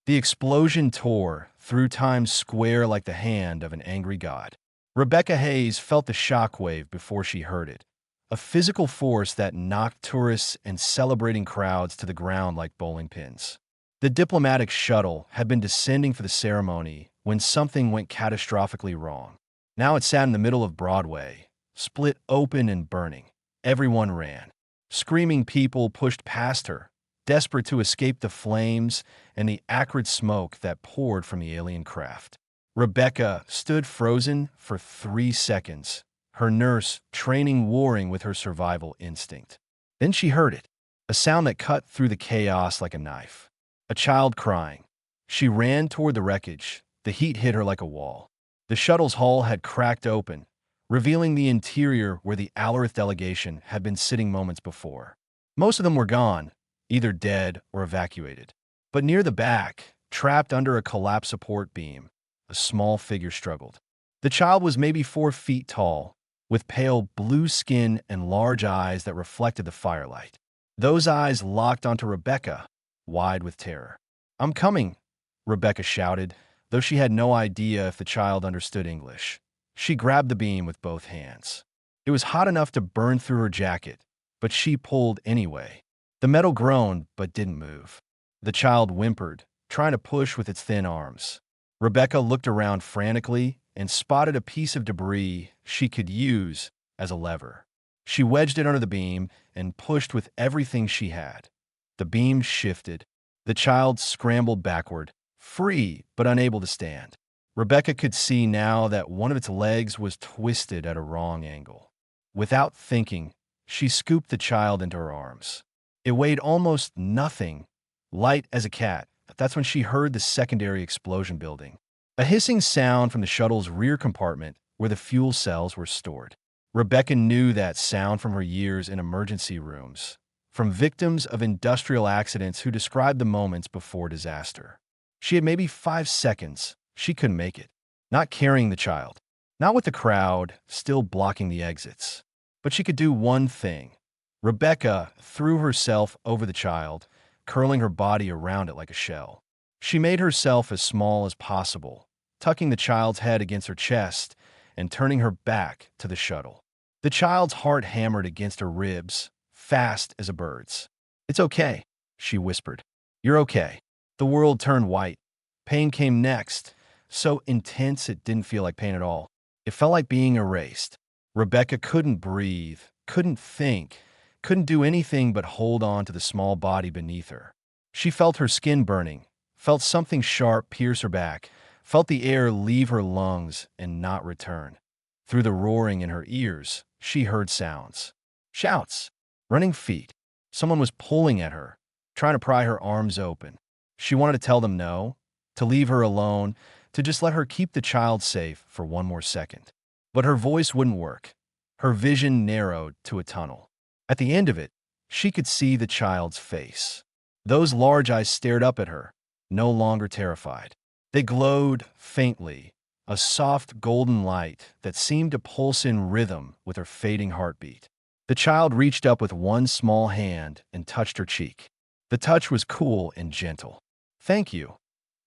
The explosion tore through Times Square like the hand of an angry god. Rebecca Hayes felt the shockwave before she heard it, a physical force that knocked tourists and celebrating crowds to the ground like bowling pins. The diplomatic shuttle had been descending for the ceremony when something went catastrophically wrong. Now it sat in the middle of Broadway, split open and burning. Everyone ran. Screaming people pushed past her, desperate to escape the flames and the acrid smoke that poured from the alien craft. Rebecca stood frozen for 3 seconds, her nurse training warring with her survival instinct. Then she heard it, a sound that cut through the chaos like a knife. A child crying. She ran toward the wreckage. The heat hit her like a wall. The shuttle's hull had cracked open, revealing the interior where the Alarith delegation had been sitting moments before. Most of them were gone, either dead or evacuated. But near the back, trapped under a collapsed support beam, a small figure struggled. The child was maybe 4 feet tall, with pale blue skin and large eyes that reflected the firelight. Those eyes locked onto Rebecca, wide with terror. "I'm coming," Rebecca shouted, though she had no idea if the child understood English. She grabbed the beam with both hands. It was hot enough to burn through her jacket, but she pulled anyway. The metal groaned but didn't move. The child whimpered, trying to push with its thin arms. Rebecca looked around frantically and spotted a piece of debris she could use as a lever. She wedged it under the beam and pushed with everything she had. The beam shifted. The child scrambled backward, free but unable to stand. Rebecca could see now that one of its legs was twisted at a wrong angle. Without thinking, she scooped the child into her arms. It weighed almost nothing, light as a cat. That's when she heard the secondary explosion building. A hissing sound from the shuttle's rear compartment where the fuel cells were stored. Rebecca knew that sound from her years in emergency rooms, from victims of industrial accidents who described the moments before disaster. She had maybe 5 seconds. She couldn't make it. Not carrying the child. Not with the crowd still blocking the exits. But she could do one thing. Rebecca threw herself over the child, curling her body around it like a shell. She made herself as small as possible, tucking the child's head against her chest and turning her back to the shuttle. The child's heart hammered against her ribs, fast as a bird's. "It's okay," she whispered. "You're okay." The world turned white. Pain came next, so intense it didn't feel like pain at all. It felt like being erased. Rebecca couldn't breathe, couldn't think, couldn't do anything but hold on to the small body beneath her. She felt her skin burning, felt something sharp pierce her back, felt the air leave her lungs and not return. Through the roaring in her ears, she heard sounds. Shouts. Running feet. Someone was pulling at her, trying to pry her arms open. She wanted to tell them no, to leave her alone, to just let her keep the child safe for one more second. But her voice wouldn't work. Her vision narrowed to a tunnel. At the end of it, she could see the child's face. Those large eyes stared up at her, no longer terrified. They glowed faintly, a soft golden light that seemed to pulse in rhythm with her fading heartbeat. The child reached up with one small hand and touched her cheek. The touch was cool and gentle. "Thank you,"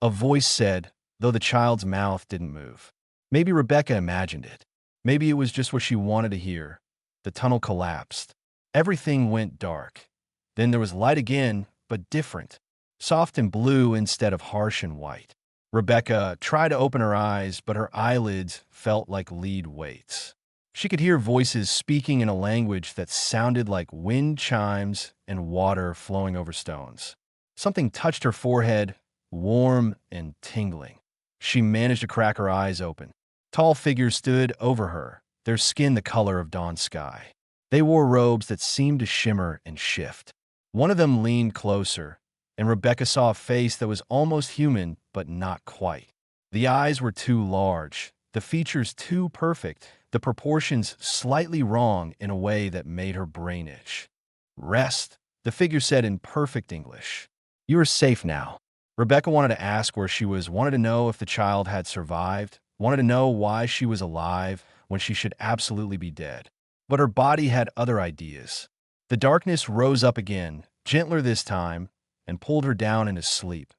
a voice said, though the child's mouth didn't move. Maybe Rebecca imagined it. Maybe it was just what she wanted to hear. The tunnel collapsed. Everything went dark. Then there was light again, but different. Soft and blue instead of harsh and white. Rebecca tried to open her eyes, but her eyelids felt like lead weights. She could hear voices speaking in a language that sounded like wind chimes and water flowing over stones. Something touched her forehead, warm and tingling. She managed to crack her eyes open. Tall figures stood over her, their skin the color of dawn sky. They wore robes that seemed to shimmer and shift. One of them leaned closer, and Rebecca saw a face that was almost human, but not quite. The eyes were too large, the features too perfect, the proportions slightly wrong in a way that made her brain itch. "Rest," the figure said in perfect English. "You are safe now." Rebecca wanted to ask where she was, wanted to know if the child had survived, wanted to know why she was alive when she should absolutely be dead. But her body had other ideas. The darkness rose up again, gentler this time, and pulled her down into sleep.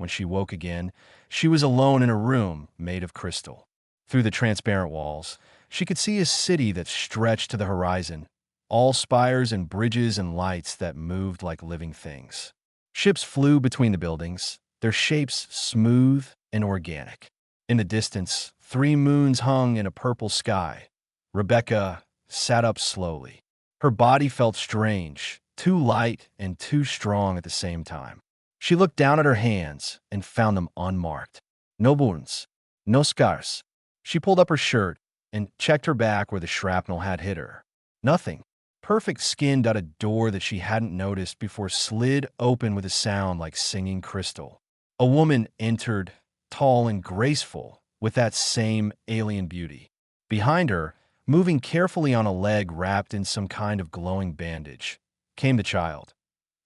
when she woke again, she was alone in a room made of crystal. Through the transparent walls, she could see a city that stretched to the horizon, all spires and bridges and lights that moved like living things. Ships flew between the buildings, their shapes smooth and organic. In the distance, 3 moons hung in a purple sky. Rebecca sat up slowly. Her body felt strange, too light and too strong at the same time. She looked down at her hands and found them unmarked. No wounds, no scars. She pulled up her shirt and checked her back where the shrapnel had hit her. Nothing. Perfect skin dot a door that she hadn't noticed before slid open with a sound like singing crystal. A woman entered, tall and graceful, with that same alien beauty. Behind her, moving carefully on a leg wrapped in some kind of glowing bandage, came the child.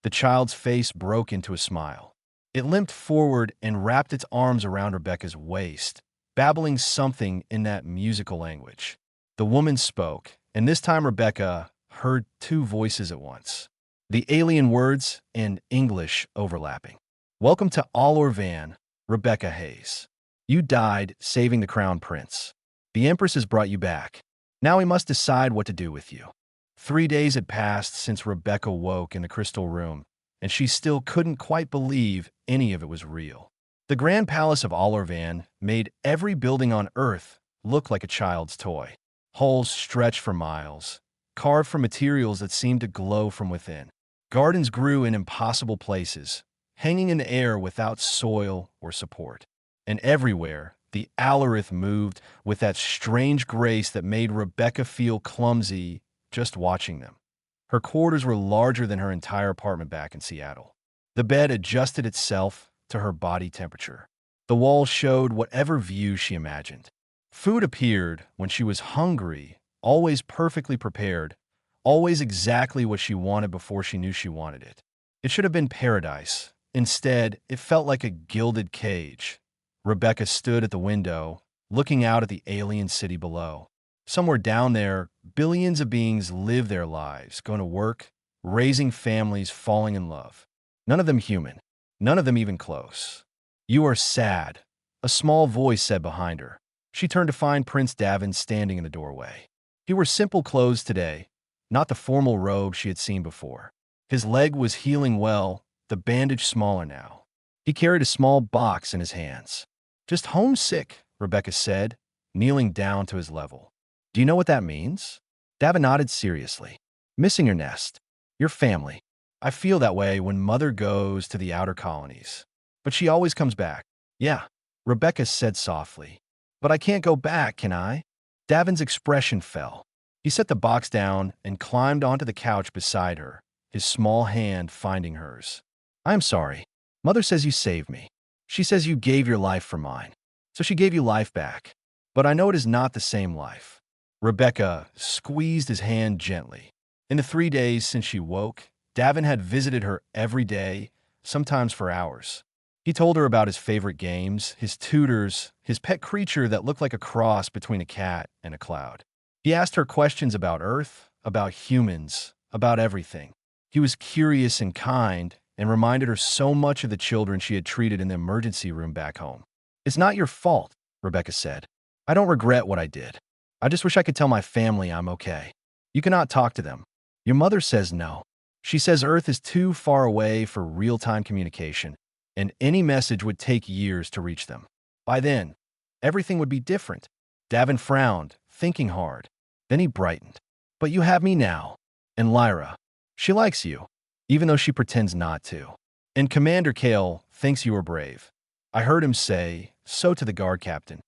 The child's face broke into a smile. It limped forward and wrapped its arms around Rebecca's waist, babbling something in that musical language. The woman spoke, and this time Rebecca heard 2 voices at once. The alien words and English overlapping. "Welcome to Al-Orvan, Rebecca Hayes. You died saving the Crown Prince. The Empress has brought you back. Now we must decide what to do with you." 3 days had passed since Rebecca woke in the crystal room, and she still couldn't quite believe any of it was real. The Grand Palace of Al-Orvan made every building on Earth look like a child's toy. Halls stretched for miles, carved from materials that seemed to glow from within. Gardens grew in impossible places, hanging in the air without soil or support. And everywhere, the Alorith moved with that strange grace that made Rebecca feel clumsy just watching them. Her quarters were larger than her entire apartment back in Seattle. The bed adjusted itself to her body temperature. The walls showed whatever view she imagined. Food appeared when she was hungry, always perfectly prepared, always exactly what she wanted before she knew she wanted it. It should have been paradise. Instead, it felt like a gilded cage. Rebecca stood at the window, looking out at the alien city below. Somewhere down there, billions of beings live their lives, going to work, raising families, falling in love. None of them human, none of them even close. "You are sad," a small voice said behind her. She turned to find Prince Davin standing in the doorway. He wore simple clothes today, not the formal robe she had seen before. His leg was healing well, the bandage smaller now. He carried a small box in his hands. "Just homesick," Rebecca said, kneeling down to his level. "Do you know what that means?" Davin nodded seriously. "Missing your nest, your family. I feel that way when Mother goes to the outer colonies. But she always comes back." "Yeah," Rebecca said softly. "But I can't go back, can I?" Davin's expression fell. He set the box down and climbed onto the couch beside her, his small hand finding hers. "I'm sorry. Mother says you saved me. She says you gave your life for mine. So she gave you life back. But I know it is not the same life." Rebecca squeezed his hand gently. In the 3 days since she woke, Davin had visited her every day, sometimes for hours. He told her about his favorite games, his tutors, his pet creature that looked like a cross between a cat and a cloud. He asked her questions about Earth, about humans, about everything. He was curious and kind, and reminded her so much of the children she had treated in the emergency room back home. "It's not your fault," Rebecca said. "I don't regret what I did. I just wish I could tell my family I'm okay. You cannot talk to them. Your mother says no. She says Earth is too far away for real-time communication, and any message would take years to reach them. By then, everything would be different." Davin frowned, thinking hard. Then he brightened. "But you have me now. And Lyra, she likes you, even though she pretends not to. And Commander Kale thinks you are brave. I heard him say so to the guard captain."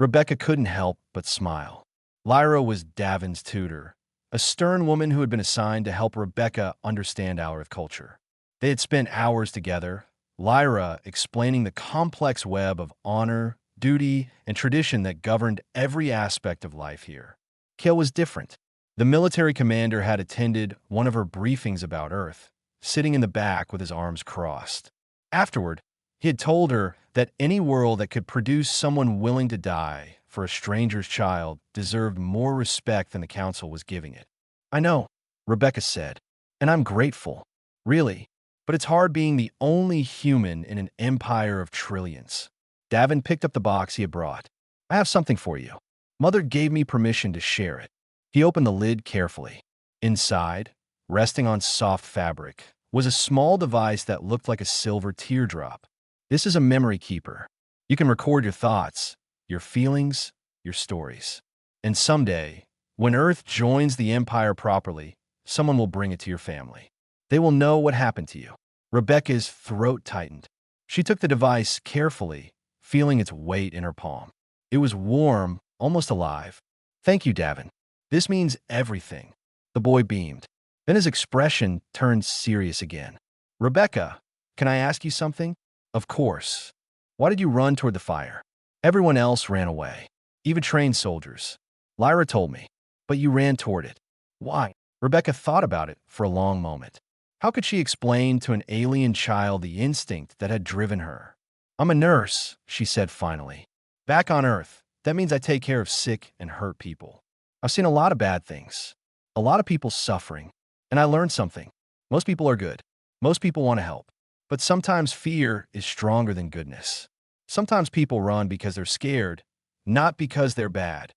Rebecca couldn't help but smile. Lyra was Davin's tutor, a stern woman who had been assigned to help Rebecca understand Alorith culture. They had spent hours together, Lyra explaining the complex web of honor, duty, and tradition that governed every aspect of life here. Kale was different. The military commander had attended one of her briefings about Earth, sitting in the back with his arms crossed. Afterward, he had told her that any world that could produce someone willing to die for a stranger's child deserved more respect than the council was giving it. "I know," Rebecca said, "and I'm grateful. Really. but it's hard being the only human in an empire of trillions. Davin picked up the box he had brought. I have something for you. Mother gave me permission to share it. He opened the lid carefully. Inside, resting on soft fabric, was a small device that looked like a silver teardrop. This is a memory keeper. You can record your thoughts, your feelings, your stories. And someday, when Earth joins the Empire properly, someone will bring it to your family. They will know what happened to you. Rebecca's throat tightened. She took the device carefully, feeling its weight in her palm. It was warm, almost alive. Thank you, Davin. This means everything. The boy beamed. Then his expression turned serious again. Rebecca, can I ask you something? Of course. Why did you run toward the fire? Everyone else ran away. Even trained soldiers. Lyra told me. But you ran toward it. Why? Rebecca thought about it for a long moment. How could she explain to an alien child the instinct that had driven her? I'm a nurse, she said finally. Back on Earth, that means I take care of sick and hurt people. I've seen a lot of bad things. A lot of people suffering. And I learned something. Most people are good. Most people want to help. But sometimes fear is stronger than goodness. Sometimes people run because they're scared, not because they're bad.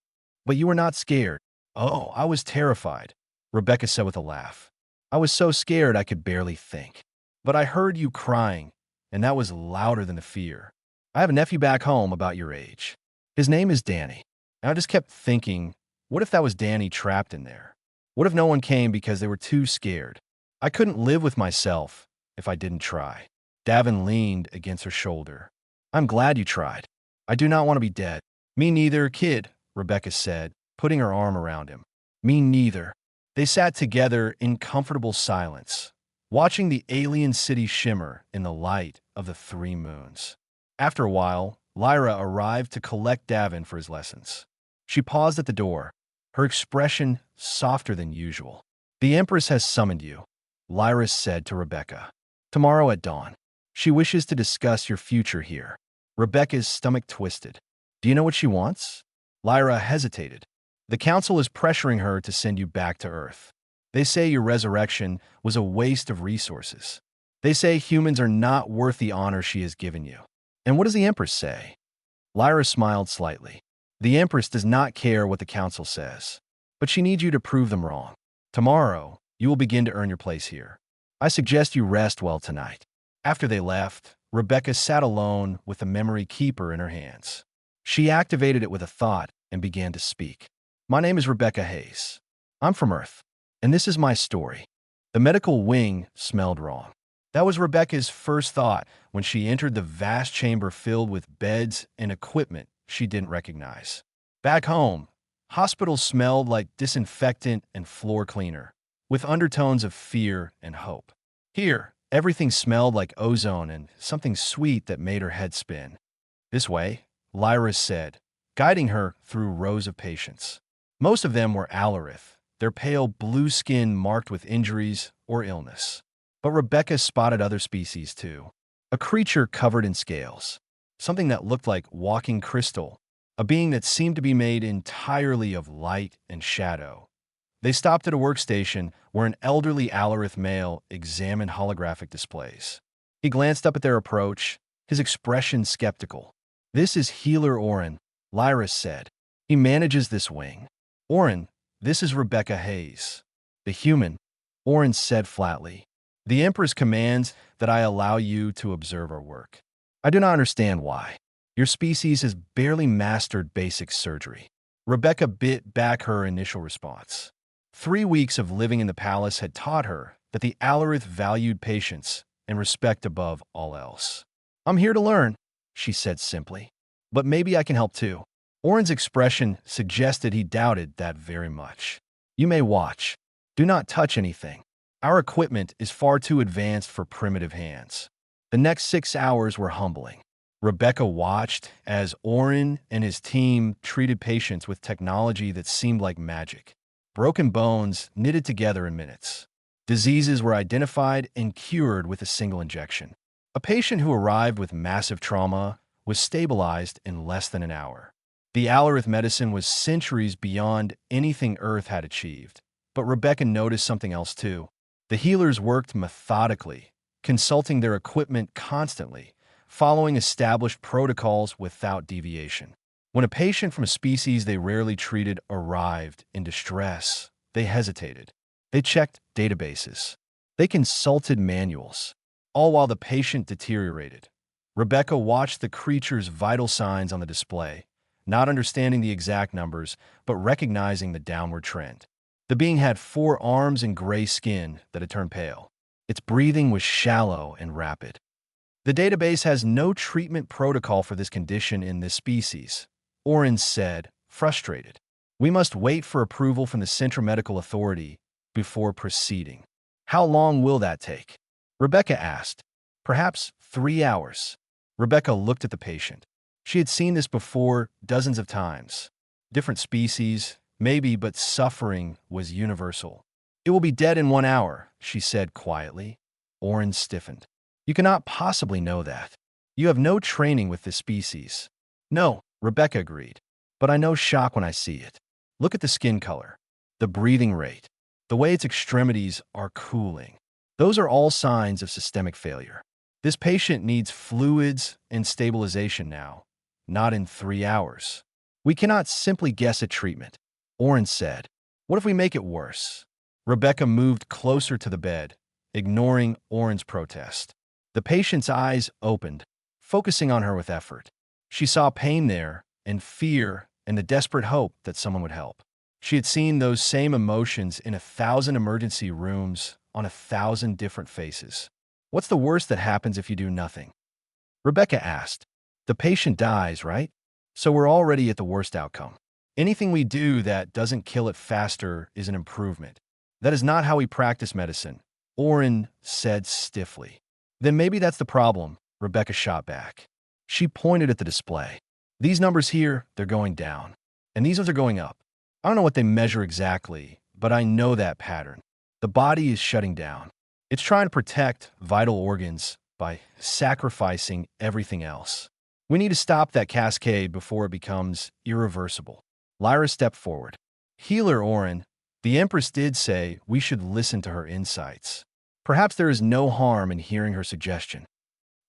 But you were not scared. Oh, I was terrified, Rebecca said with a laugh. I was so scared I could barely think. But I heard you crying, and that was louder than the fear. I have a nephew back home about your age. His name is Danny. And I just kept thinking, what if that was Danny trapped in there? What if no one came because they were too scared? I couldn't live with myself if I didn't try. Davin leaned against her shoulder. I'm glad you tried. I do not want to be dead. Me neither, kid, Rebecca said, putting her arm around him. Me neither. They sat together in comfortable silence, watching the alien city shimmer in the light of the 3 moons. After a while, Lyra arrived to collect Davin for his lessons. She paused at the door, her expression softer than usual. The Empress has summoned you, Lyra said to Rebecca. Tomorrow at dawn. She wishes to discuss your future here. Rebecca's stomach twisted. Do you know what she wants? Lyra hesitated. The Council is pressuring her to send you back to Earth. They say your resurrection was a waste of resources. They say humans are not worth the honor she has given you. And what does the Empress say? Lyra smiled slightly. The Empress does not care what the Council says, but she needs you to prove them wrong. Tomorrow, you will begin to earn your place here. I suggest you rest well tonight. After they left, Rebecca sat alone with the memory keeper in her hands. She activated it with a thought and began to speak. My name is Rebecca Hayes. I'm from Earth, and this is my story. The medical wing smelled wrong. That was Rebecca's first thought when she entered the vast chamber filled with beds and equipment she didn't recognize. Back home, hospitals smelled like disinfectant and floor cleaner, with undertones of fear and hope. Here, everything smelled like ozone and something sweet that made her head spin. This way, Lyra said, guiding her through rows of patients. Most of them were Alarith, their pale blue skin marked with injuries or illness. But Rebecca spotted other species too. A creature covered in scales. Something that looked like walking crystal. A being that seemed to be made entirely of light and shadow. They stopped at a workstation where an elderly Alarith male examined holographic displays. He glanced up at their approach, his expression skeptical. This is Healer Orin, Lyra said. He manages this wing. Orin, this is Rebecca Hayes. The human, Orin said flatly. The Empress commands that I allow you to observe our work. I do not understand why. Your species has barely mastered basic surgery. Rebecca bit back her initial response. 3 weeks of living in the palace had taught her that the Alarith valued patience and respect above all else. I'm here to learn, she said simply. But maybe I can help too. Orin's expression suggested he doubted that very much. You may watch. Do not touch anything. Our equipment is far too advanced for primitive hands. The next 6 hours were humbling. Rebecca watched as Orin and his team treated patients with technology that seemed like magic. Broken bones knitted together in minutes. Diseases were identified and cured with a single injection. A patient who arrived with massive trauma was stabilized in less than an hour. The Alarith medicine was centuries beyond anything Earth had achieved. But Rebecca noticed something else too. The healers worked methodically, consulting their equipment constantly, following established protocols without deviation. When a patient from a species they rarely treated arrived in distress, they hesitated. They checked databases. They consulted manuals, all while the patient deteriorated. Rebecca watched the creature's vital signs on the display, not understanding the exact numbers, but recognizing the downward trend. The being had 4 arms and gray skin that had turned pale. Its breathing was shallow and rapid. The database has no treatment protocol for this condition in this species, Oren said, frustrated. We must wait for approval from the Central Medical Authority before proceeding. How long will that take? Rebecca asked. Perhaps 3 hours. Rebecca looked at the patient. She had seen this before dozens of times. Different species, maybe, but suffering was universal. It will be dead in 1 hour, she said quietly. Oren stiffened. You cannot possibly know that. You have no training with this species. No, Rebecca agreed. But I know shock when I see it. Look at the skin color, the breathing rate, the way its extremities are cooling. Those are all signs of systemic failure. This patient needs fluids and stabilization now, not in 3 hours. We cannot simply guess at treatment, Oren said. What if we make it worse? Rebecca moved closer to the bed, ignoring Oren's protest. The patient's eyes opened, focusing on her with effort. She saw pain there, and fear, and the desperate hope that someone would help. She had seen those same emotions in 1,000 emergency rooms on 1,000 different faces. What's the worst that happens if you do nothing? Rebecca asked. The patient dies, right? So we're already at the worst outcome. Anything we do that doesn't kill it faster is an improvement. That is not how we practice medicine, Oren said stiffly. Then maybe that's the problem, Rebecca shot back. She pointed at the display. These numbers here, they're going down. And these ones are going up. I don't know what they measure exactly, but I know that pattern. The body is shutting down. It's trying to protect vital organs by sacrificing everything else. We need to stop that cascade before it becomes irreversible. Lyra stepped forward. Healer Oren, the Empress did say we should listen to her insights. Perhaps there is no harm in hearing her suggestion.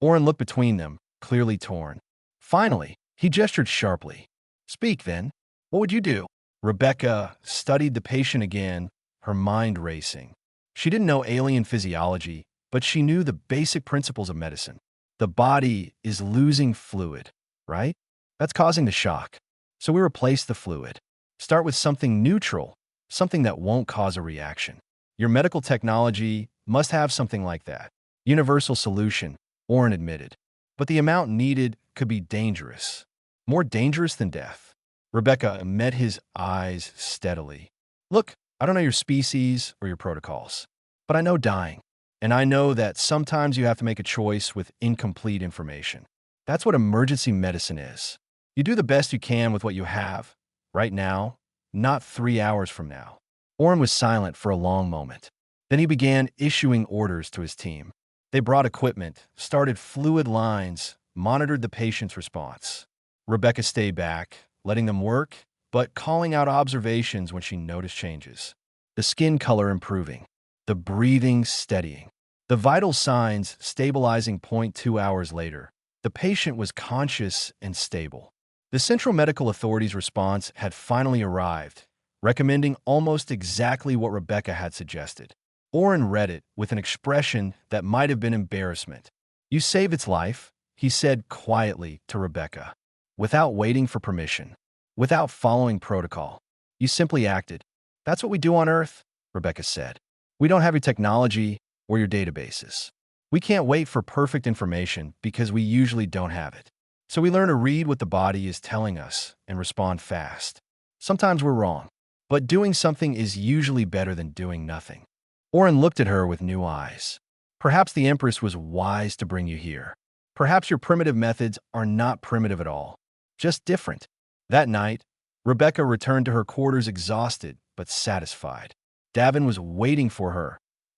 Oren looked between them, clearly torn. Finally, he gestured sharply. Speak, then. What would you do? Rebecca studied the patient again, her mind racing. She didn't know alien physiology, but she knew the basic principles of medicine. The body is losing fluid, right? That's causing the shock. So we replace the fluid. Start with something neutral, something that won't cause a reaction. Your medical technology must have something like that. Universal solution, Oren admitted. But the amount needed could be dangerous. More dangerous than death. Rebecca met his eyes steadily. Look, I don't know your species or your protocols, but I know dying. And I know that sometimes you have to make a choice with incomplete information. That's what emergency medicine is. You do the best you can with what you have, right now, not 3 hours from now. Oren was silent for a long moment. Then he began issuing orders to his team. They brought equipment, started fluid lines, monitored the patient's response. Rebecca stayed back, letting them work, but calling out observations when she noticed changes. The skin color improving, the breathing steadying, the vital signs stabilizing. 2 hours later, the patient was conscious and stable. The Central Medical Authority's response had finally arrived, recommending almost exactly what Rebecca had suggested. Oren read it with an expression that might have been embarrassment. You saved its life, he said quietly to Rebecca, without waiting for permission, without following protocol. You simply acted. That's what we do on Earth, Rebecca said. We don't have your technology or your databases. We can't wait for perfect information because we usually don't have it. So we learn to read what the body is telling us and respond fast. Sometimes we're wrong, but doing something is usually better than doing nothing. Oren looked at her with new eyes. Perhaps the Empress was wise to bring you here. Perhaps your primitive methods are not primitive at all, just different. That night, Rebecca returned to her quarters exhausted but satisfied. Davin was waiting for her,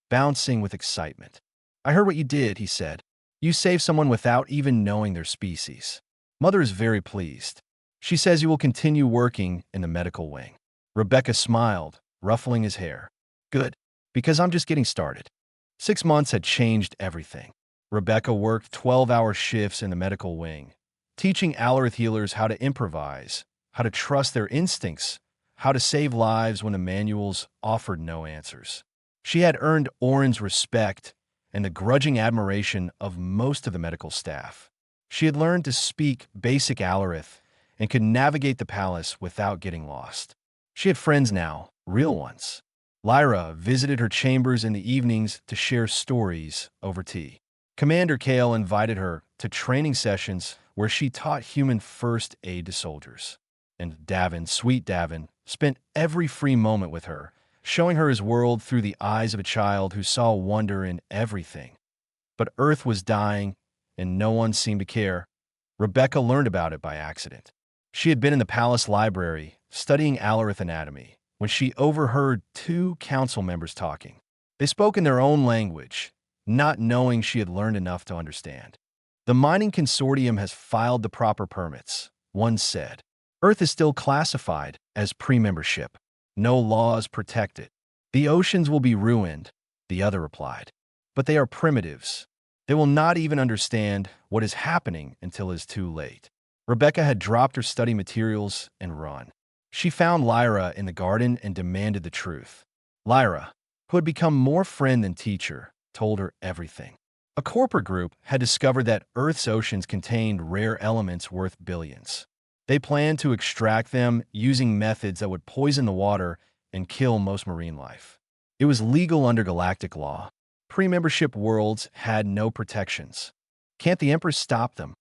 bouncing with excitement. I heard what you did, he said. You saved someone without even knowing their species. Mother is very pleased. She says you will continue working in the medical wing. Rebecca smiled, ruffling his hair. Good, because I'm just getting started. 6 months had changed everything. Rebecca worked 12-hour shifts in the medical wing, teaching Alarith healers how to improvise, how to trust their instincts, how to save lives when the manuals offered no answers. She had earned Orin's respect and the grudging admiration of most of the medical staff. She had learned to speak basic Alarith and could navigate the palace without getting lost. She had friends now, real ones. Lyra visited her chambers in the evenings to share stories over tea. Commander Kale invited her to training sessions where she taught human first aid to soldiers. And Davin, sweet Davin, spent every free moment with her, showing her his world through the eyes of a child who saw wonder in everything. But Earth was dying, and no one seemed to care. Rebecca learned about it by accident. She had been in the palace library, studying Alarith anatomy, when she overheard two council members talking. They spoke in their own language, not knowing she had learned enough to understand. The mining consortium has filed the proper permits, one said. Earth is still classified as pre-membership. No laws protect it. The oceans will be ruined, the other replied. But they are primitives. They will not even understand what is happening until it is too late. Rebecca had dropped her study materials and run. She found Lyra in the garden and demanded the truth. Lyra, who had become more friend than teacher, told her everything. A corporate group had discovered that Earth's oceans contained rare elements worth billions. They planned to extract them using methods that would poison the water and kill most marine life. It was legal under galactic law. Pre-membership worlds had no protections. Can't the Empress stop them?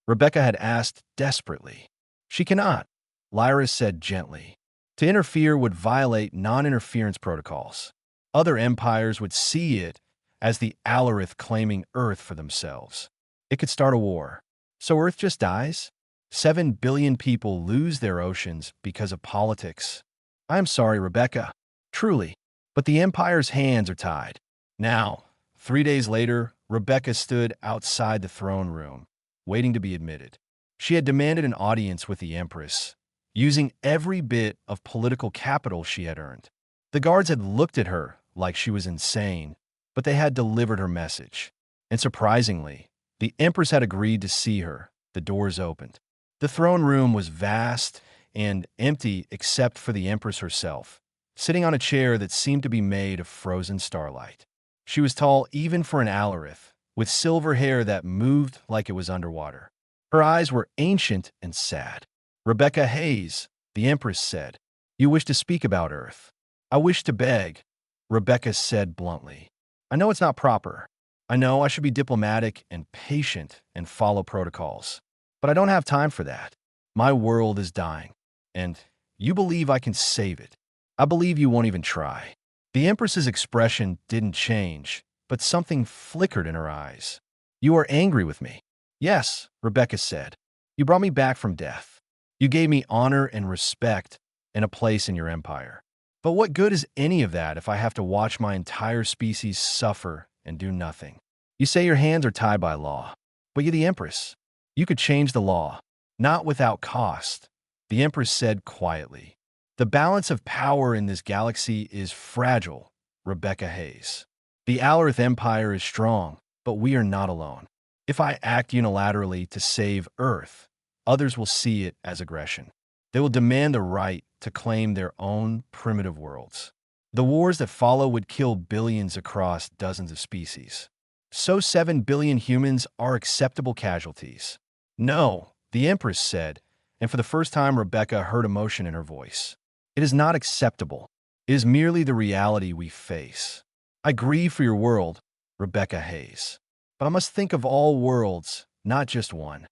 Rebecca had asked desperately. She cannot, Lyra said gently. To interfere would violate non-interference protocols. Other empires would see it as the Alarith claiming Earth for themselves. It could start a war. So Earth just dies? 7 billion people lose their oceans because of politics. I am sorry, Rebecca. Truly. But the Empire's hands are tied. Now, 3 days later, Rebecca stood outside the throne room, waiting to be admitted. She had demanded an audience with the Empress, using every bit of political capital she had earned. The guards had looked at her like she was insane, but they had delivered her message. And surprisingly, the Empress had agreed to see her. The doors opened. The throne room was vast and empty except for the Empress herself, sitting on a chair that seemed to be made of frozen starlight. She was tall even for an Alarith, with silver hair that moved like it was underwater. Her eyes were ancient and sad. Rebecca Hayes, the Empress said, "You wish to speak about Earth." "I wish to beg," Rebecca said bluntly. "I know it's not proper. I know I should be diplomatic and patient and follow protocols. But I don't have time for that. My world is dying, and you believe I can save it. I believe you won't even try." The Empress's expression didn't change, but something flickered in her eyes. "You are angry with me." "Yes," Rebecca said. "You brought me back from death. You gave me honor and respect and a place in your empire. But what good is any of that if I have to watch my entire species suffer and do nothing? You say your hands are tied by law, but you're the Empress. You could change the law, not without cost," the Empress said quietly. "The balance of power in this galaxy is fragile, Rebecca Hayes. The Alarith Empire is strong, but we are not alone. If I act unilaterally to save Earth, others will see it as aggression. They will demand the right to claim their own primitive worlds. The wars that follow would kill billions across dozens of species. So 7 billion humans are acceptable casualties." "No," the Empress said, and for the first time Rebecca heard emotion in her voice. "It is not acceptable. It is merely the reality we face. I grieve for your world, Rebecca Hayes. But I must think of all worlds, not just one."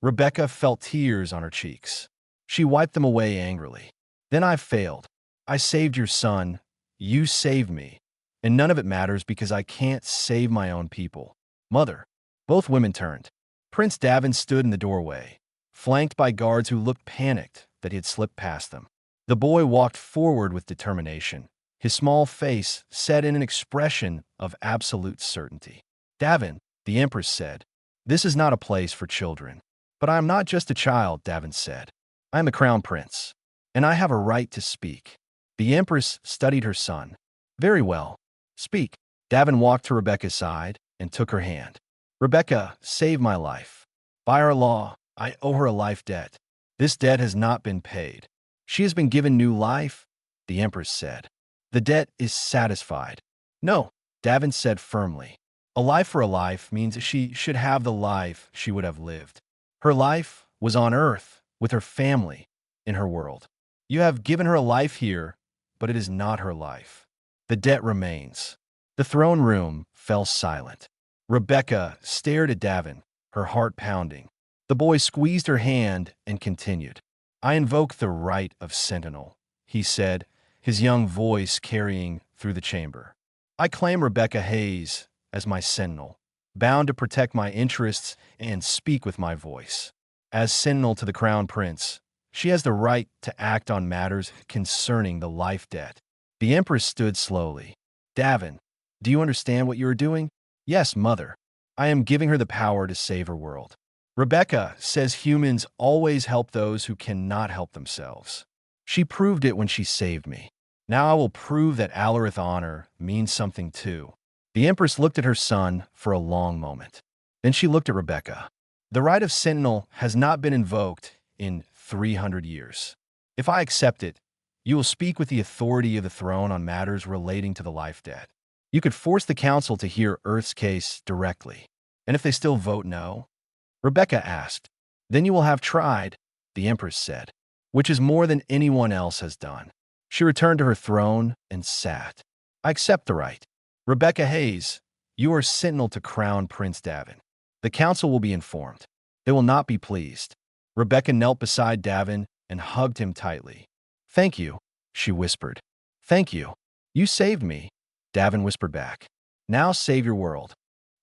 Rebecca felt tears on her cheeks. She wiped them away angrily. "Then I failed. I saved your son. You saved me. And none of it matters because I can't save my own people. Mother." Both women turned. Prince Davin stood in the doorway, flanked by guards who looked panicked that he had slipped past them. The boy walked forward with determination, his small face set in an expression of absolute certainty. "Davin," the Empress said, "this is not a place for children." "But I am not just a child," Davin said. "I am the Crown Prince, and I have a right to speak." The Empress studied her son. "Very well. Speak." Davin walked to Rebecca's side and took her hand. Rebecca, save my life. By our law, I owe her a life debt. This debt has not been paid. She has been given new life, the Empress said. The debt is satisfied. No, Davin said firmly. A life for a life means she should have the life she would have lived. Her life was on Earth, with her family, in her world. You have given her a life here, but it is not her life. The debt remains. The throne room fell silent. Rebecca stared at Davin, her heart pounding. The boy squeezed her hand and continued. I invoke the right of Sentinel, he said, his young voice carrying through the chamber. I claim Rebecca Hayes as my Sentinel, bound to protect my interests and speak with my voice. As Sentinel to the Crown Prince, she has the right to act on matters concerning the life debt. The Empress stood slowly. Davin, do you understand what you are doing? Yes, Mother. I am giving her the power to save her world. Rebecca says humans always help those who cannot help themselves. She proved it when she saved me. Now I will prove that Alarith honor means something too. The Empress looked at her son for a long moment. Then she looked at Rebecca. The right of Sentinel has not been invoked in 300 years. If I accept it, you will speak with the authority of the throne on matters relating to the life debt. You could force the council to hear Earth's case directly. And if they still vote no? Rebecca asked. Then you will have tried, the Empress said, which is more than anyone else has done. She returned to her throne and sat. I accept the right. Rebecca Hayes, you are Sentinel to Crown Prince Davin. The council will be informed. They will not be pleased. Rebecca knelt beside Davin and hugged him tightly. Thank you, she whispered. Thank you. You saved me, Davin whispered back. Now save your world.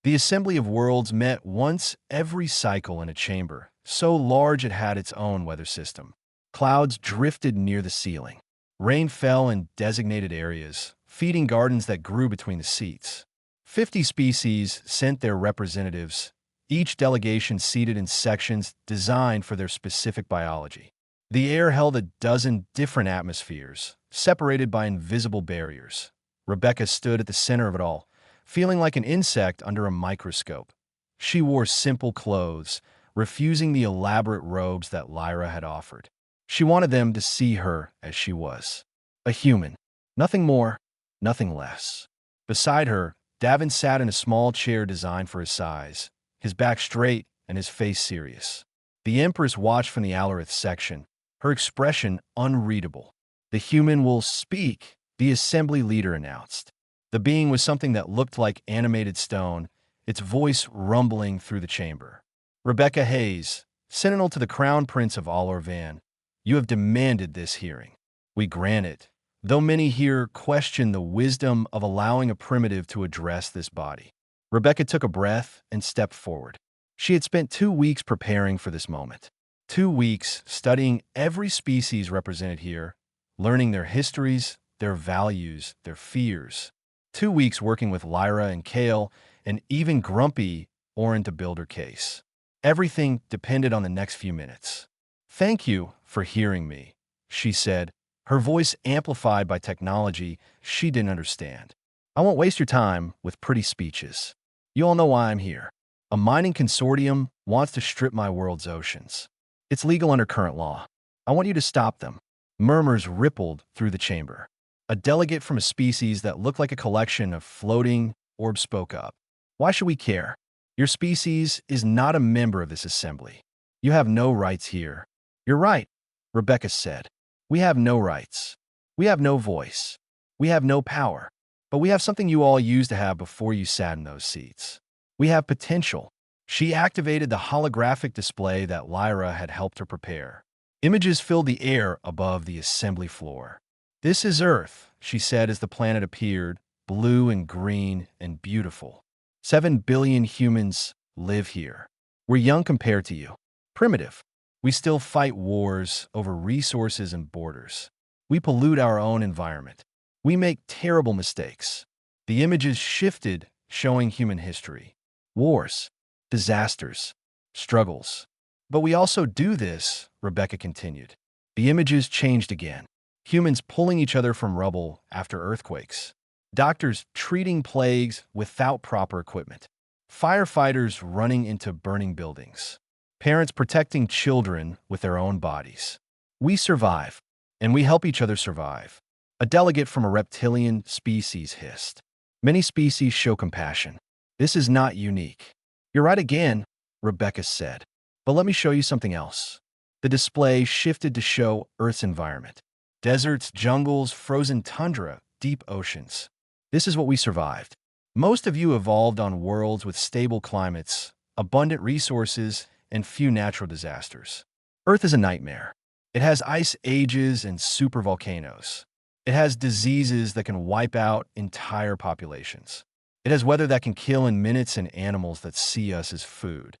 The Assembly of Worlds met once every cycle in a chamber, so large it had its own weather system. Clouds drifted near the ceiling. Rain fell in designated areas, feeding gardens that grew between the seats. 50 species sent their representatives, each delegation seated in sections designed for their specific biology. The air held a dozen different atmospheres, separated by invisible barriers. Rebecca stood at the center of it all, feeling like an insect under a microscope. She wore simple clothes, refusing the elaborate robes that Lyra had offered. She wanted them to see her as she was. A human. Nothing more, nothing less. Beside her, Davin sat in a small chair designed for his size, his back straight and his face serious. The Empress watched from the Alarith section, her expression unreadable. The human will speak, the assembly leader announced. The being was something that looked like animated stone, its voice rumbling through the chamber. Rebecca Hayes, Sentinel to the Crown Prince of Alorvan, you have demanded this hearing. We grant it, though many here question the wisdom of allowing a primitive to address this body. Rebecca took a breath and stepped forward. She had spent 2 weeks preparing for this moment. 2 weeks studying every species represented here, learning their histories, their values, their fears. 2 weeks working with Lyra and Kale, and even Grumpy Orin to build her case. Everything depended on the next few minutes. Thank you for hearing me, she said, her voice amplified by technology she didn't understand. I won't waste your time with pretty speeches. You all know why I'm here. A mining consortium wants to strip my world's oceans. It's legal under current law. I want you to stop them. Murmurs rippled through the chamber. A delegate from a species that looked like a collection of floating orbs spoke up. Why should we care? Your species is not a member of this assembly. You have no rights here. You're right, Rebecca said. We have no rights. We have no voice. We have no power. But we have something you all used to have before you sat in those seats. We have potential. She activated the holographic display that Lyra had helped her prepare. Images filled the air above the assembly floor. This is Earth, she said as the planet appeared, blue and green and beautiful. 7 billion humans live here. We're young compared to you. Primitive. We still fight wars over resources and borders. We pollute our own environment. We make terrible mistakes. The images shifted, showing human history. Wars, disasters, struggles. But we also do this, Rebecca continued. The images changed again. Humans pulling each other from rubble after earthquakes. doctors treating plagues without proper equipment, firefighters running into burning buildings, parents protecting children with their own bodies. We survive, and we help each other survive. A delegate from a reptilian species hissed. Many species show compassion. This is not unique. You're right again, Rebecca said. But let me show you something else. The display shifted to show Earth's environment. Deserts, jungles, frozen tundra, deep oceans. This is what we survived. Most of you evolved on worlds with stable climates, abundant resources, and few natural disasters. Earth is a nightmare. It has ice ages and supervolcanoes. It has diseases that can wipe out entire populations. It has weather that can kill in minutes and animals that see us as food.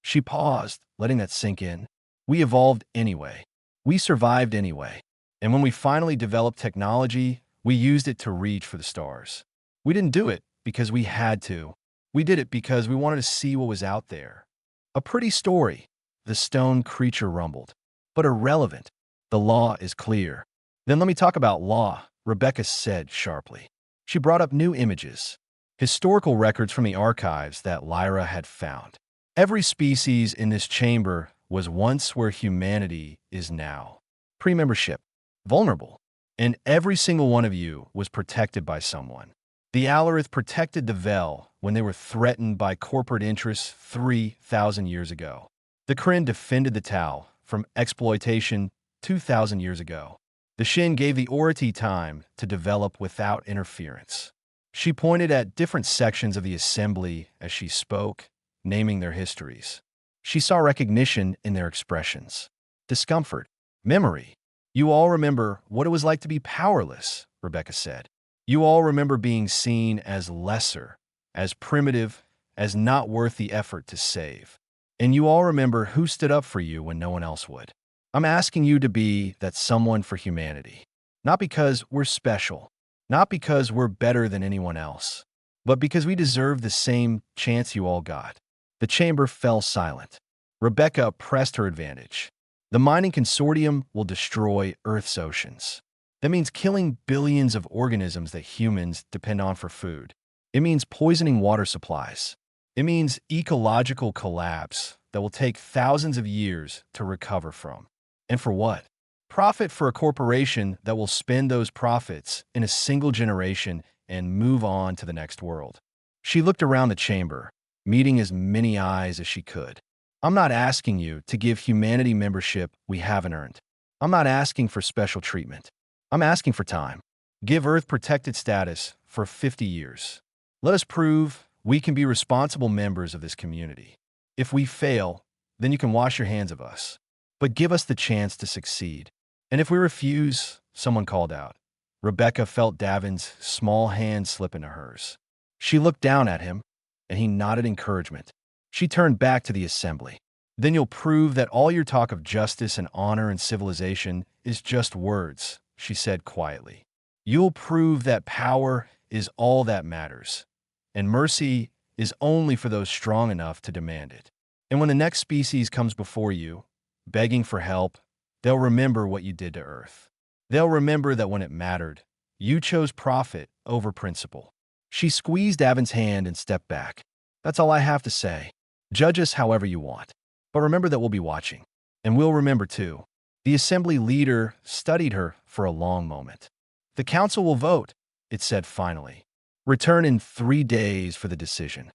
She paused, letting that sink in. We evolved anyway. We survived anyway. And when we finally developed technology, we used it to reach for the stars. We didn't do it because we had to. We did it because we wanted to see what was out there. A pretty story, the stone creature rumbled. But irrelevant. The law is clear. Then let me talk about law, Rebecca said sharply. She brought up new images, historical records from the archives that Lyra had found. Every species in this chamber was once where humanity is now. Pre-membership, vulnerable. And every single one of you was protected by someone. The Alorith protected the Vel when they were threatened by corporate interests 3,000 years ago. The Kryn defended the Tau from exploitation 2,000 years ago. The Shin gave the Ority time to develop without interference. She pointed at different sections of the assembly as she spoke, naming their histories. She saw recognition in their expressions. Discomfort, memory. You all remember what it was like to be powerless, Rebecca said. You all remember being seen as lesser, as primitive, as not worth the effort to save. And you all remember who stood up for you when no one else would. I'm asking you to be that someone for humanity. Not because we're special, not because we're better than anyone else, but because we deserve the same chance you all got. The chamber fell silent. Rebecca pressed her advantage. The mining consortium will destroy Earth's oceans. That means killing billions of organisms that humans depend on for food. It means poisoning water supplies. It means ecological collapse that will take thousands of years to recover from. And for what? Profit for a corporation that will spend those profits in a single generation and move on to the next world. She looked around the chamber, meeting as many eyes as she could. I'm not asking you to give humanity membership we haven't earned. I'm not asking for special treatment. I'm asking for time. Give Earth protected status for 50 years. Let us prove we can be responsible members of this community. If we fail, then you can wash your hands of us. But give us the chance to succeed. And if we refuse, someone called out. Rebecca felt Davin's small hand slip into hers. She looked down at him, and he nodded encouragement. She turned back to the assembly. Then you'll prove that all your talk of justice and honor and civilization is just words, she said quietly. You'll prove that power is all that matters, and mercy is only for those strong enough to demand it. And when the next species comes before you, begging for help, they'll remember what you did to Earth. They'll remember that when it mattered, you chose profit over principle. She squeezed Davin's hand and stepped back. That's all I have to say. Judge us however you want. But remember that we'll be watching. And we'll remember too. The assembly leader studied her for a long moment. The council will vote, it said finally. Return in 3 days for the decision.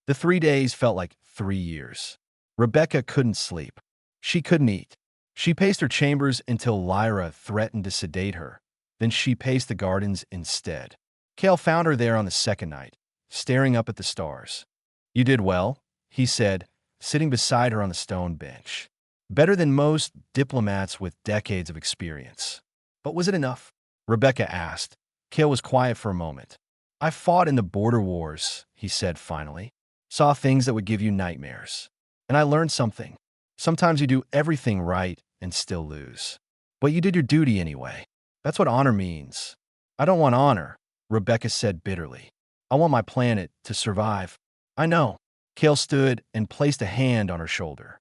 The 3 days felt like 3 years. Rebecca couldn't sleep. She couldn't eat. She paced her chambers until Lyra threatened to sedate her. Then she paced the gardens instead. Kale found her there on the second night, staring up at the stars. You did well, he said, sitting beside her on the stone bench. Better than most diplomats with decades of experience. But was it enough? Rebecca asked. Kale was quiet for a moment. I fought in the border wars, he said finally. Saw things that would give you nightmares. And I learned something. Sometimes you do everything right and still lose. But you did your duty anyway. That's what honor means. I don't want honor, Rebecca said bitterly. I want my planet to survive. I know. Kale stood and placed a hand on her shoulder.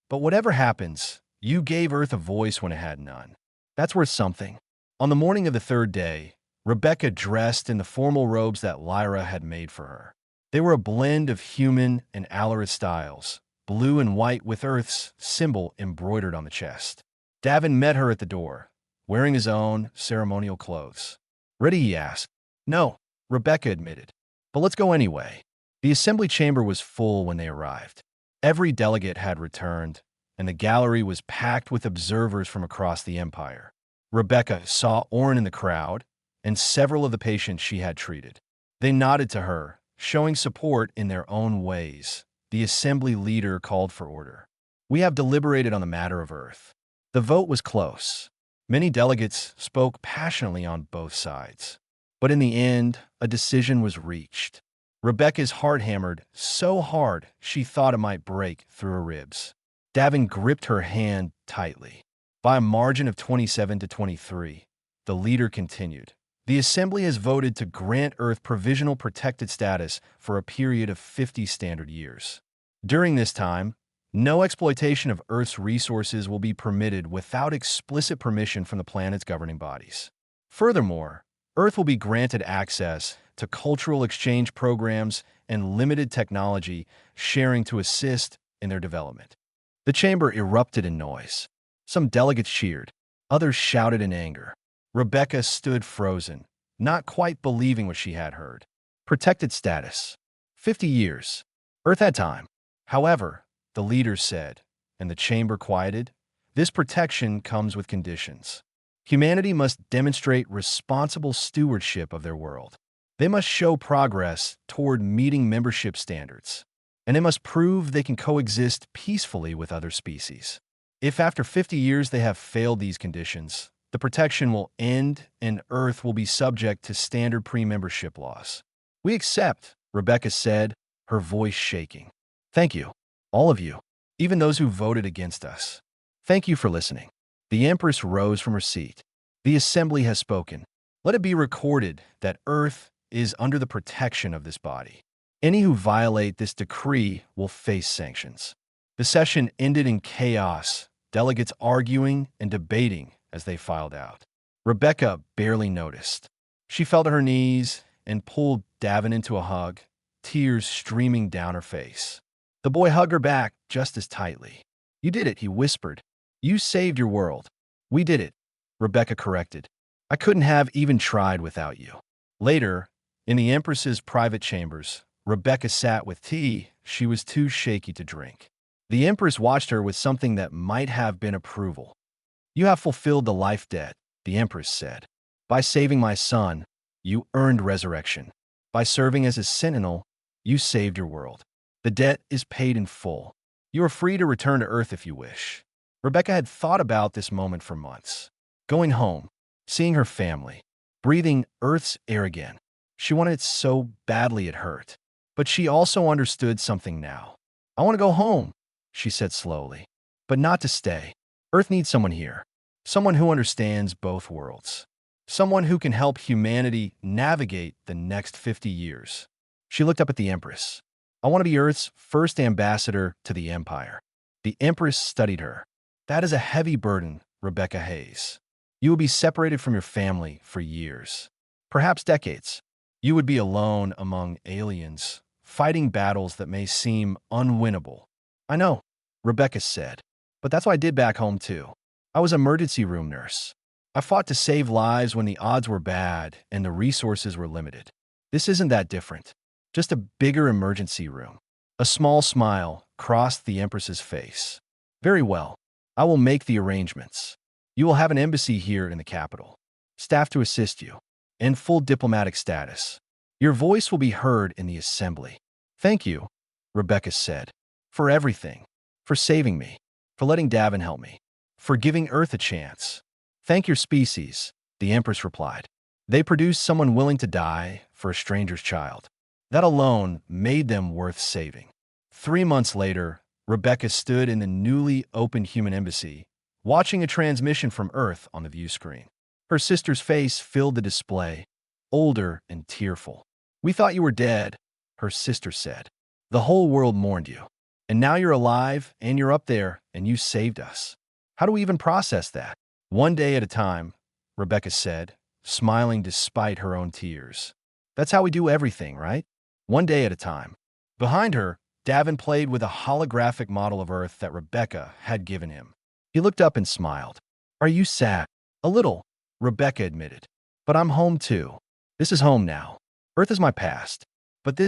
But whatever happens, you gave Earth a voice when it had none. That's worth something. On the morning of the third day, Rebecca dressed in the formal robes that Lyra had made for her. They were a blend of human and Alarid styles, blue and white with Earth's symbol embroidered on the chest. Davin met her at the door, wearing his own ceremonial clothes. "Ready?" he asked. "No," Rebecca admitted. "But let's go anyway." The assembly chamber was full when they arrived. Every delegate had returned, and the gallery was packed with observers from across the Empire. Rebecca saw Orin in the crowd and several of the patients she had treated. They nodded to her, showing support in their own ways. The assembly leader called for order. "We have deliberated on the matter of Earth." The vote was close. Many delegates spoke passionately on both sides. But in the end, a decision was reached. Rebecca's heart hammered so hard she thought it might break through her ribs. Davin gripped her hand tightly. By a margin of 27 to 23, the leader continued. "The Assembly has voted to grant Earth provisional protected status for a period of 50 standard years. During this time, no exploitation of Earth's resources will be permitted without explicit permission from the planet's governing bodies. Furthermore, Earth will be granted access to cultural exchange programs and limited technology sharing to assist in their development." The chamber erupted in noise. Some delegates cheered. Others shouted in anger. Rebecca stood frozen, not quite believing what she had heard. Protected status. 50 years. Earth had time. However, the leaders said, and the chamber quieted, this protection comes with conditions. Humanity must demonstrate responsible stewardship of their world. They must show progress toward meeting membership standards, and they must prove they can coexist peacefully with other species. If after 50 years they have failed these conditions, the protection will end and Earth will be subject to standard pre-membership laws. "We accept," Rebecca said, her voice shaking. "Thank you, all of you, even those who voted against us. Thank you for listening." The Empress rose from her seat. "The Assembly has spoken. Let it be recorded that Earth is under the protection of this body. Any who violate this decree will face sanctions." The session ended in chaos, delegates arguing and debating as they filed out. Rebecca barely noticed. She fell to her knees and pulled Davin into a hug, tears streaming down her face. The boy hugged her back just as tightly. "You did it," he whispered. "You saved your world." "We did it," Rebecca corrected. "I couldn't have even tried without you." Later, in the Empress's private chambers, Rebecca sat with tea she was too shaky to drink. The Empress watched her with something that might have been approval. "You have fulfilled the life debt," the Empress said. "By saving my son, you earned resurrection. By serving as his sentinel, you saved your world. The debt is paid in full. You are free to return to Earth if you wish." Rebecca had thought about this moment for months. Going home, seeing her family, breathing Earth's air again. She wanted it so badly it hurt. But she also understood something now. "I want to go home," she said slowly. "But not to stay. Earth needs someone here. Someone who understands both worlds. Someone who can help humanity navigate the next 50 years. She looked up at the Empress. "I want to be Earth's first ambassador to the Empire." The Empress studied her. "That is a heavy burden, Rebecca Hayes. You will be separated from your family for years, perhaps decades. You would be alone among aliens, fighting battles that may seem unwinnable." "I know," Rebecca said, "but that's what I did back home too. I was an emergency room nurse. I fought to save lives when the odds were bad and the resources were limited. This isn't that different, just a bigger emergency room." A small smile crossed the Empress's face. "Very well. I will make the arrangements. You will have an embassy here in the capital, staff to assist you, and full diplomatic status. Your voice will be heard in the Assembly." "Thank you," Rebecca said, "for everything, for saving me, for letting Davin help me, for giving Earth a chance." "Thank your species," the Empress replied. "They produced someone willing to die for a stranger's child. That alone made them worth saving." 3 months later, Rebecca stood in the newly opened human embassy, watching a transmission from Earth on the view screen. Her sister's face filled the display, older and tearful. "We thought you were dead," her sister said. "The whole world mourned you. And now you're alive, and you're up there, and you saved us. How do we even process that?" "One day at a time," Rebecca said, smiling despite her own tears. That's how we do everything, right? One day at a time. Behind her, Davin played with a holographic model of Earth that Rebecca had given him. He looked up and smiled. Are you sad? A little, Rebecca admitted. But I'm home too. This is home now. Earth is my past. But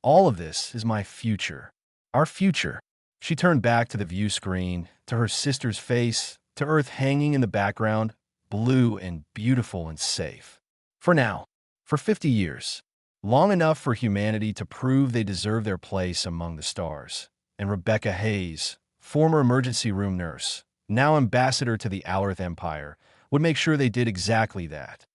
all of this, is my future. Our future. She turned back to the view screen, to her sister's face, to Earth hanging in the background, blue and beautiful and safe. For now. For 50 years. Long enough for humanity to prove they deserve their place among the stars. And Rebecca Hayes, former emergency room nurse, now ambassador to the Alorth Empire, would make sure they did exactly that.